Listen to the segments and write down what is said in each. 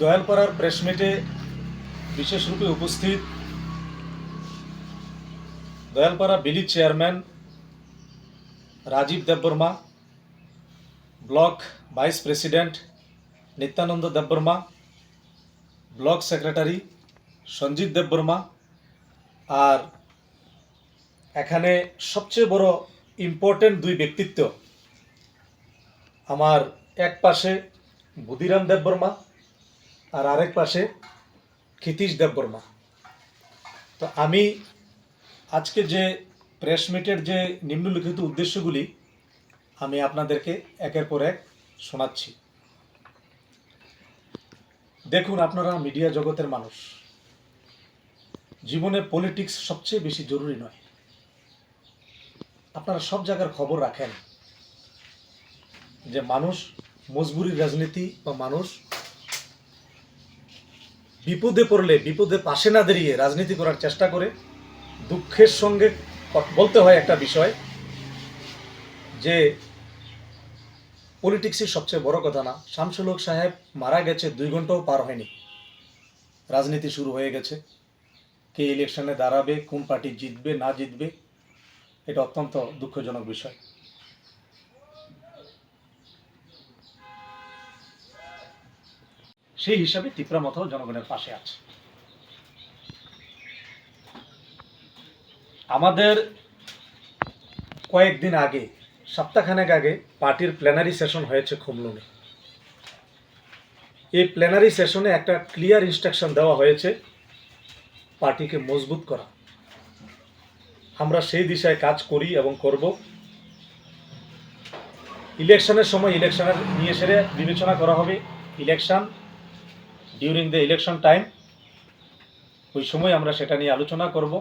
দয়ালপাড়ার press মিটে বিশেষ রূপে উপস্থিত Dayalpara village chairman Rajib Debbarma, block vice president Nityananda Debbarma, block secretary Sanjit Debbarma, আর এখানে সবচেয়ে বড় ইম্পর্টেন্ট দুই ব্যক্তিত্ব, আমার এক পাশে বুধিরাম দেববর্মা আর আরেক পাশে ক্ষিতীশ দেববর্মা। তো আমি আজকে যে প্রেস মিটের যে নিম্নলিখিত উদ্দেশ্যগুলি আমি আপনাদেরকে একের পর এক শোনাচ্ছি। দেখুন, আপনারা মিডিয়া জগতের মানুষ, জীবনে পলিটিক্স সবচেয়ে বেশি জরুরি নয়। আপনারা সব জায়গার খবর রাখেন যে মানুষ মজবুরির রাজনীতি বা মানুষ বিপদে পড়লে বিপদে পাশে না দাঁড়িয়ে রাজনীতি করার চেষ্টা করে। দুঃখের সঙ্গে বলতে হয় একটা বিষয় যে পলিটিক্সই সবচেয়ে বড় কথা না। শামসুল হক সাহেব মারা গেছে 2 ঘন্টাও পার হয়নি, রাজনীতি শুরু হয়ে গেছে। কে ইলেকশনে দাঁড়াবে, কোন পার্টি জিতবে না জিতবে, এটা অত্যন্ত দুঃখজনক বিষয়। সেই হিসাবে তিপ্রামথাও জনগণের পাশে আছে। আমাদের কয়েকদিন আগে, সপ্তাহখানেক আগে পার্টির প্ল্যানারি সেশন হয়েছে খুমলুনে। এই প্ল্যানারি সেশনে একটা ক্লিয়ার ইনস্ট্রাকশন দেওয়া হয়েছে পার্টিকে মজবুত করা। আমরা সেই দিশায় কাজ করি এবং করব। ইলেকশনের সময় ইলেকশনের নিয়ে সেরে বিবেচনা করা হবে। Election during the election time, ওই সময় আমরা সেটা নিয়ে আলোচনা করব।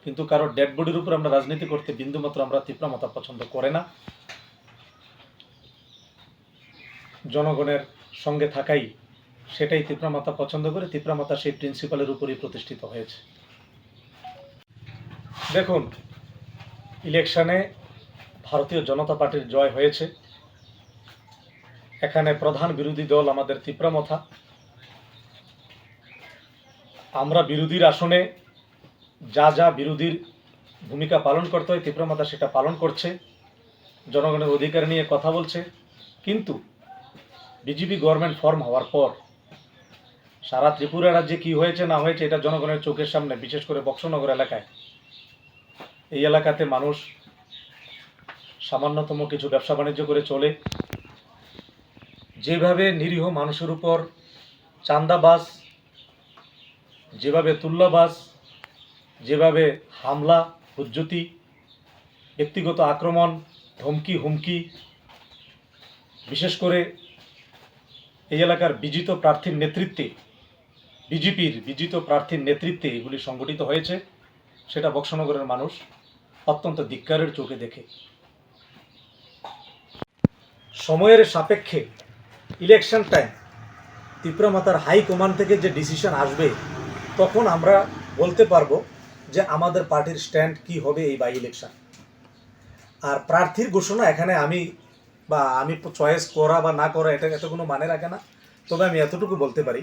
কিন্তু কারো ডেড বডির উপর আমরা রাজনীতি করতে বিন্দুমাত্র আমরা তিপ্রামথা পছন্দ করে না। জনগণের সঙ্গে থাকাই, সেটাই তিপ্রামথা পছন্দ করে। তিপ্রামথা সেই প্রিন্সিপালের উপরই প্রতিষ্ঠিত হয়েছে। দেখুন, ইলেকশনে ভারতীয় জনতা পার্টির জয় হয়েছে। এখানে প্রধান বিরোধী দল আমাদের তিপ্রামথা। আমরা বিরোধীর আসনে যা যা বিরোধীর ভূমিকা পালন করতে হয় তিপ্রামথা সেটা পালন করছে, জনগণের অধিকার নিয়ে কথা বলছে। কিন্তু বিজেপি গভর্নমেন্ট ফর্ম হওয়ার পর সারা ত্রিপুরা রাজ্যে কি হয়েছে না হয়েছে এটা জনগণের চোখের সামনে। বিশেষ করে বক্সনগর এলাকায়, এই এলাকাতে মানুষ সামান্যতম কিছু ব্যবসা বাণিজ্য করে চলে। যেভাবে নিরীহ মানুষের উপর চাঁদাবাজ, যেভাবে তুল্যবাজ, যেভাবে হামলা, হুজ্জতি, ব্যক্তিগত আক্রমণ, ধমকি হুমকি, বিশেষ করে এই এলাকার বিজিত প্রার্থীর নেতৃত্বে, বিজেপির বিজিত প্রার্থীর নেতৃত্বে এগুলি সংগঠিত হয়েছে, সেটা বক্সনগরের মানুষ অত্যন্ত ধিক্কারের চোখে দেখে। সময়ের সাপেক্ষে ইলেকশন টাইম তিপ্রামথার হাইকমান্ড থেকে যে ডিসিশন আসবে, তখন আমরা বলতে পারবো যে আমাদের পার্টির স্ট্যান্ড কি হবে এই বাই ইলেকশন। আর প্রার্থীর ঘোষণা এখানে আমি চয়েস করা বা না করা এটা এত কোনো মানে রাখে না। তবে আমি এতটুকু বলতে পারি,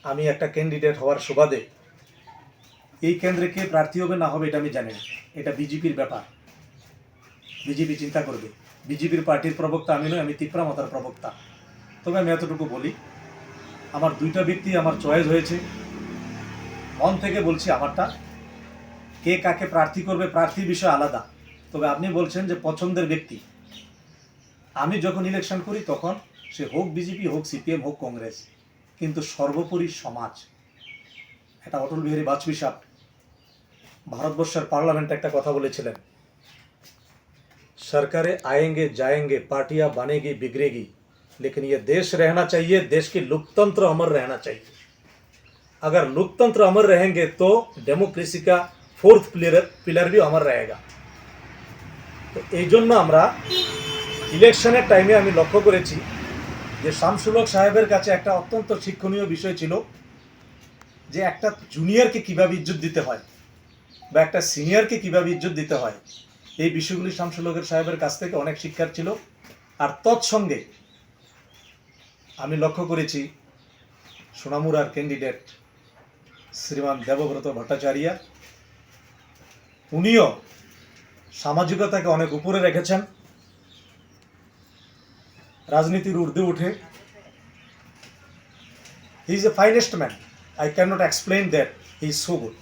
আমি একটা ক্যান্ডিডেট হওয়ার সুবাদে এই কেন্দ্রে কে প্রার্থী হবে না হবে এটা আমি জানি না। এটা বিজেপির ব্যাপার, বিজেপি চিন্তা করবে। বিজেপির পার্টির প্রবক্তা আমি নই, আমি তিপ্রামথার প্রবক্তা। তবে আমি এতটুকু বলি, আমার 2টা ব্যক্তি আমার চয়েস হয়েছে, মন থেকে বলছি আমারটা। কে কাকে প্রার্থী করবে প্রার্থীর বিষয় আলাদা। তবে আপনি বলছেন যে পছন্দের ব্যক্তি, আমি যখন ইলেকশন করি তখন সে হোক বিজেপি, হোক সিপিএম, হোক কংগ্রেস, কিন্তু সর্বোপরি সমাজ। এটা অটল বিহারী বাজপেয়ী সাহেব ভারতবর্ষের পার্লামেন্টে একটা কথা বলেছিলেন, सरकारें आएंगे जाएंगे, पार्टियां बनेगी बिगड़ेगी, लेकिन ये देश रहना चाहिए, देश की लोकतंत्र अमर रहना चाहिए। अगर लोकतंत्र अमर रहेंगे तो डेमोक्रेसी का 4th पिलर भी अमर रहेगा। तो এই জন্য আমরা ইলেকশনের টাইমে আমি লক্ষ্য করেছি যে শামসুল হক সাহেবের কাছে একটা অত্যন্ত শিক্ষণীয় বিষয় ছিল যে একটা জুনিয়রকে কিভাবে ইজ্জত দিতে হয় বা একটা সিনিয়রকে কিভাবে ইজ্জত দিতে হয়। এই বিষয়গুলি শামসুল হক সাহেবের কাছ থেকে অনেক শিক্ষার ছিল। আর তৎসঙ্গে আমি লক্ষ্য করেছি সোনামুড়ার ক্যান্ডিডেট শ্রীমান দেবব্রত ভট্টাচার্য, উনিও সামাজিকতাকে অনেক উপরে রেখেছেন, রাজনীতির ঊর্ধ্বে উঠে। He is a finest man, I can not explain that he is so good.